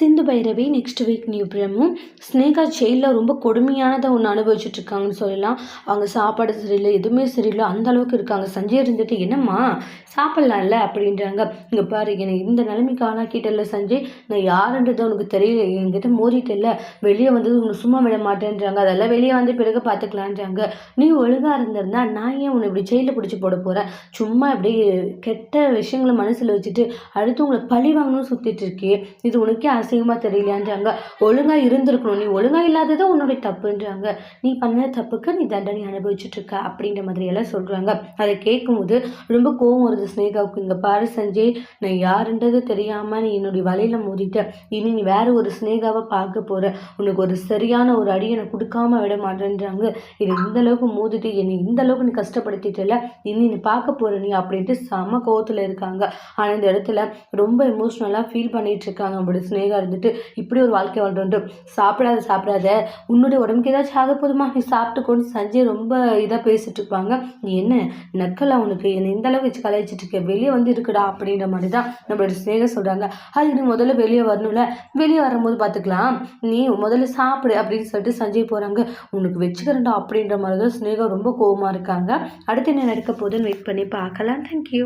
சிந்து Bhairavi next week new பிரமும் ஸ்னேகா ஜெயிலில் ரொம்ப கொடுமையானதை ஒன்று அனுபவிச்சுட்டு இருக்காங்கன்னு சொல்லலாம். அவங்க சாப்பாடு சரியில்லை, எதுவுமே சரியில்லை, அந்த அளவுக்கு இருக்காங்க. சஞ்சய் இருந்துட்டு என்னம்மா சாப்பிட்லாம்ல அப்படின்றாங்க. இங்கே பாரு, என்னை இந்த நிலைமைக்கு ஆளாக்கிட்டல சஞ்சய், நான் யாருன்றது உனக்கு தெரியல, என்கிட்ட மோதிட்டல, வெளியே வந்தது உனக்கு சும்மா விட மாட்டேன்றாங்க. அதெல்லாம் வெளியே வந்து பிறகு பார்த்துக்கலான்றாங்க. நீ ஒழுங்காக இருந்திருந்தா நான் ஏன் உன்னை இப்படி ஜெயிலில் பிடிச்சி போட போகிறேன்? சும்மா இப்படி கெட்ட விஷயங்களை மனசில் வச்சுட்டு அடுத்து உங்களை பழி வாங்கணும்னு சுற்றிட்டு இருக்கே, இது உனக்கே அசிங்கமாக தெரியலையான்றாங்க. ஒழுங்காக இருந்திருக்கணும், நீ ஒழுங்காக இல்லாதது உன்னுடைய தப்புன்றாங்க. நீ பண்ண தப்புக்கு நீ தண்டனை அனுபவிச்சுட்டு இருக்க அப்படின்ற மாதிரி எல்லாம் சொல்கிறாங்க. அதை கேட்கும்போது ரொம்ப கோவம் வருது ஸ்னேகாவுக்கு. இங்கே பாரு சஞ்சய், நான் யாருன்றது தெரியாமல் நீ என்னுடைய வலையில் மோதிட்ட, இனி நீ வேற ஒரு ஸ்னேகாவை பார்க்க போகிற, உனக்கு ஒரு சரியான ஒரு அடியை நான் கொடுக்காம விட மாட்டேன்றாங்க. இது இந்த அளவுக்கு மோதிட்டு என்னை இந்த அளவுக்கு நீ கஷ்டப்படுத்திட்டல, இனி நீ பார்க்க போகிற நீ அப்படின்ட்டு செம கோவத்தில் இருக்காங்க. ஆனால் இந்த இடத்துல ரொம்ப எமோஷ்னலாக ஃபீல் பண்ணிட்டு இருக்காங்க. அப்படி ஸ்னேகா இருந்துட்டு இப்படி ஒரு வாழ்க்கை வாழ்றோன்ட்டு, சாப்பிடாத உன்னுடைய உடம்புக்கு ஏதாச்சும் ஆக போதுமா, நீ சாப்பிட்டுக்கொண்டு சஞ்சய் ரொம்ப இதாக பேசிட்டு இருப்பாங்க. நீ என்ன நக்கலா, உனக்கு என்னை இந்த அளவுக்கு வச்சு கலாய்ச்சிட்டு இருக்க, வெளியே வந்து இருக்குடா அப்படின்ற மாதிரி தான் நம்மளோட ஸ்னேகா சொல்கிறாங்க. அது நீ முதல்ல வெளியே வரணும்ல, வெளியே வரும்போது பார்த்துக்கலாம், நீ முதல்ல சாப்பிடு அப்படின்னு சொல்லிட்டு சஞ்சய் போகிறாங்க. உனக்கு வச்சுக்கிறேன்டா அப்படின்ற மாதிரி தான் ஸ்னேகா ரொம்ப கோவமாக இருக்காங்க. அடுத்து என்ன நடக்க போகுதுன்னு வெயிட் பண்ணி பார்க்கலாம். தேங்க்யூ.